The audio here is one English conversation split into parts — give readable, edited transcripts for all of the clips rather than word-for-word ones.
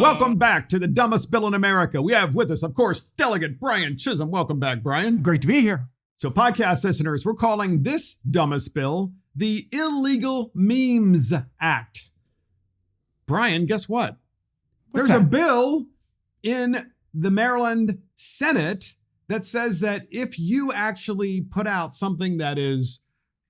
Welcome back to the dumbest bill in America. We have with us, of course, Delegate Brian Chisholm. Welcome back, Brian. Great to be here. So, podcast listeners, we're calling this dumbest bill the Illegal Memes Act. Brian, guess what? There's a bill in the Maryland Senate that says that if you actually put out something that is,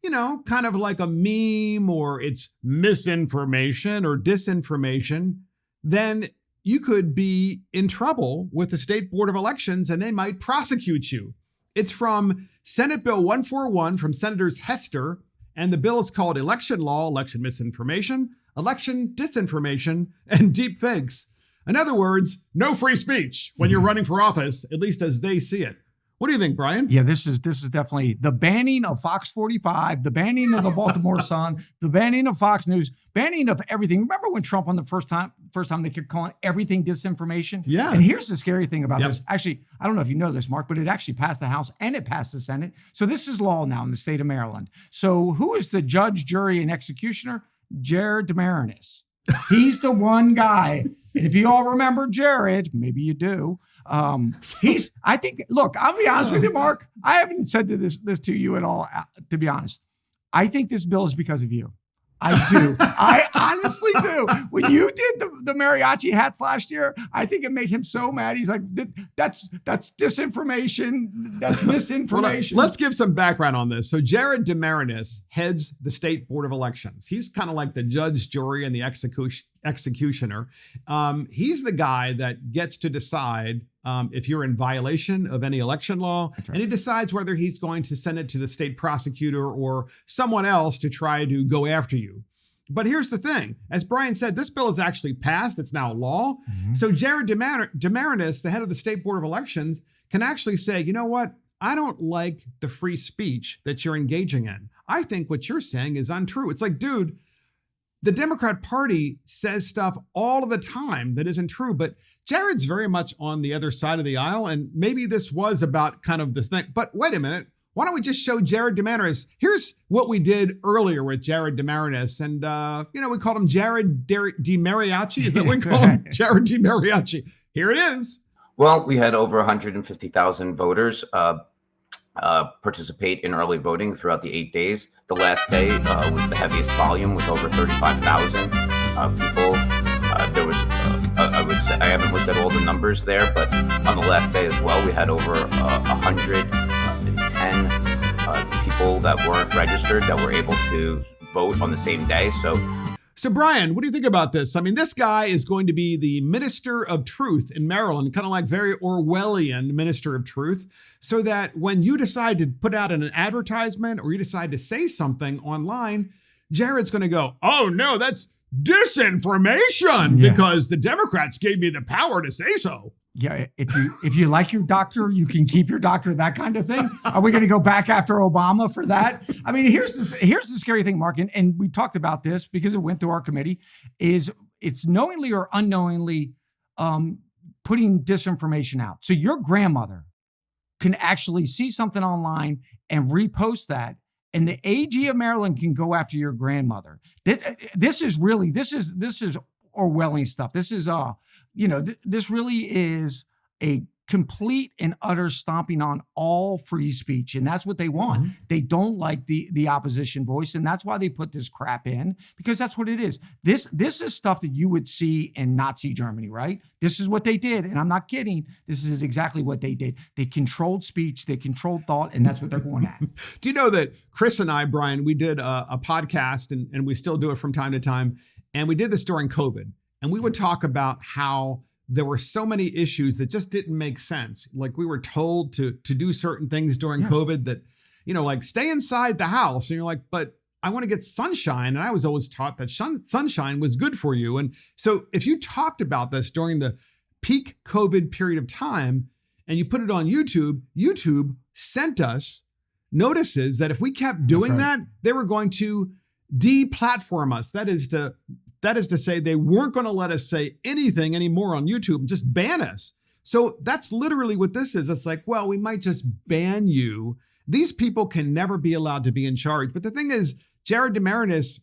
you know, kind of like a meme or it's misinformation or disinformation, then you could be in trouble with the State Board of Elections and they might prosecute you. It's from Senate Bill 141 from Senators Hester, and the bill is called Election Law, Election Misinformation, Election Disinformation, and Deep Fakes. In other words, no free speech when you're running for office, at least as they see it. What do you think, Brian? Yeah, this is definitely the banning of Fox 45, the banning of the Baltimore Sun, the banning of Fox News, banning of everything. Remember when Trump on the first time they kept calling everything disinformation? Yeah. And here's the scary thing about this. Actually, I don't know if you know this, Mark, but it actually passed the House and it passed the Senate. So this is law now in the state of Maryland. So who is the judge, jury, and executioner? Jared Demarinis. He's the one guy. And if you all remember Jared, maybe you do. I think, look, I'll be honest with you, Mark. I haven't said this to you at all, to be honest. I think this bill is because of you. I do. I honestly do. When you did the mariachi hats last year, I think it made him so mad. He's like, that's disinformation. That's misinformation. Well, let's give some background on this. So Jared Demarinis heads the State Board of Elections. He's kind of like the judge, jury, and the executioner. He's the guy that gets to decide if you're in violation of any election law, right. And he decides whether he's going to send it to the state prosecutor or someone else to try to go after you. But here's the thing. As Brian said, this bill is actually passed. It's now law. Mm-hmm. So Jared Demarinis, the head of the State Board of Elections, can actually say, you know what? I don't like the free speech that you're engaging in. I think what you're saying is untrue. It's like, dude, the Democrat Party says stuff all of the time that isn't true, but Jared's very much on the other side of the aisle, and maybe this was about kind of the thing. But wait a minute. Why don't we just show Jared Demarinis? Here's what we did earlier with Jared Demarinis. And, we called him Jared DiMariachi. Is that what we call him? Jared DiMariachi. Here it is. Well, we had over 150,000 voters participate in early voting throughout the 8 days. The last day was the heaviest volume with over 35,000 people. There was, I would say, I haven't looked at all the numbers there, but on the last day as well, we had over 110 people that weren't registered that were able to vote on the same day. So Brian, what do you think about this? I mean, this guy is going to be the minister of truth in Maryland, kind of like very Orwellian minister of truth, so that when you decide to put out an advertisement or you decide to say something online, Jared's going to go, oh no, that's disinformation because the Democrats gave me the power to say so. Yeah, if you like your doctor, you can keep your doctor, that kind of thing. Are we going to go back after Obama for that? I mean, here's the scary thing, Mark, and we talked about this because it went through our committee, is it's knowingly or unknowingly putting disinformation out. So your grandmother can actually see something online and repost that, and the AG of Maryland can go after your grandmother. This is Orwellian stuff. This is this really is a complete and utter stomping on all free speech. And that's what they want. Mm-hmm. They don't like the opposition voice. And that's why they put this crap in, because that's what it is. This is stuff that you would see in Nazi Germany, right? This is what they did. And I'm not kidding. This is exactly what they did. They controlled speech. They controlled thought. And that's what they're going at. Do you know that Chris and I, Brian, we did a podcast and we still do it from time to time. And we did this during COVID. And we would talk about how there were so many issues that just didn't make sense. Like we were told to do certain things during COVID that, like stay inside the house. And you're like, but I want to get sunshine. And I was always taught that sunshine was good for you. And so if you talked about this during the peak COVID period of time and you put it on YouTube, YouTube sent us notices that if we kept doing that, they were going to deplatform us. That is to say they weren't going to let us say anything anymore on YouTube, just ban us. So that's literally what this is. It's like, well, we might just ban you These people can never be allowed to be in charge. But the thing is, Jared DeMarinis,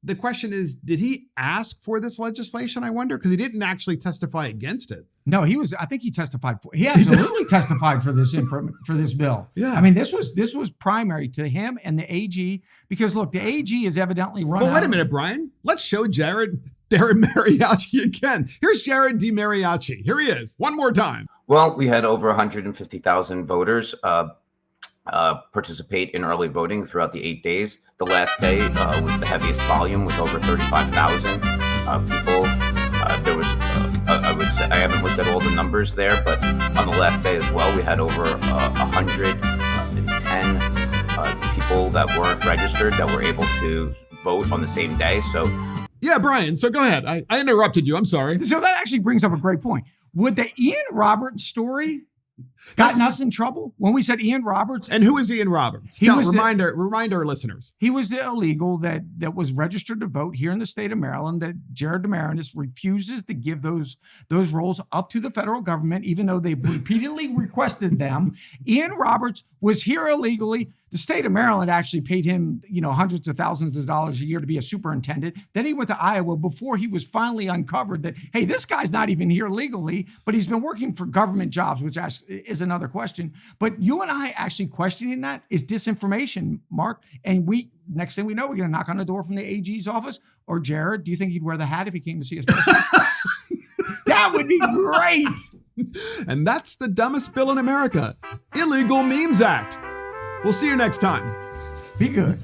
the question is, did he ask for this legislation, I wonder? Because he didn't actually testify against it. No, I think he testified for. He absolutely testified for this bill. Yeah. I mean, this was primary to him and the AG, because look, the AG is evidently running. Well, wait a minute, Brian. Let's show Jared Mariachi again. Here's Jared DiMariachi. Here he is, one more time. Well, we had over 150,000 voters participate in early voting throughout the 8 days. The last day was the heaviest volume with over 35,000 people. There was, I would say, I haven't looked at all the numbers there, but on the last day as well, we had over 110 people that weren't registered that were able to vote on the same day. So, yeah, Brian. So go ahead. I interrupted you. I'm sorry. So that actually brings up a great point. Would the Ian Roberts story gotten us in trouble when we said Ian Roberts? And who is Ian Roberts? Remind our listeners. He was the illegal that was registered to vote here in the state of Maryland, that Jared DeMarinis refuses to give those rolls up to the federal government, even though they've repeatedly requested them. Ian Roberts was here illegally. The state of Maryland actually paid him, hundreds of thousands of dollars a year to be a superintendent. Then he went to Iowa before he was finally uncovered that, hey, this guy's not even here legally, but he's been working for government jobs, which is another question. But you and I actually questioning that is disinformation, Mark. And next thing we know, we're going to knock on the door from the AG's office. Or Jared, do you think he'd wear the hat if he came to see us? That would be great. And that's the dumbest bill in America. Illegal Memes Act. We'll see you next time. Be good.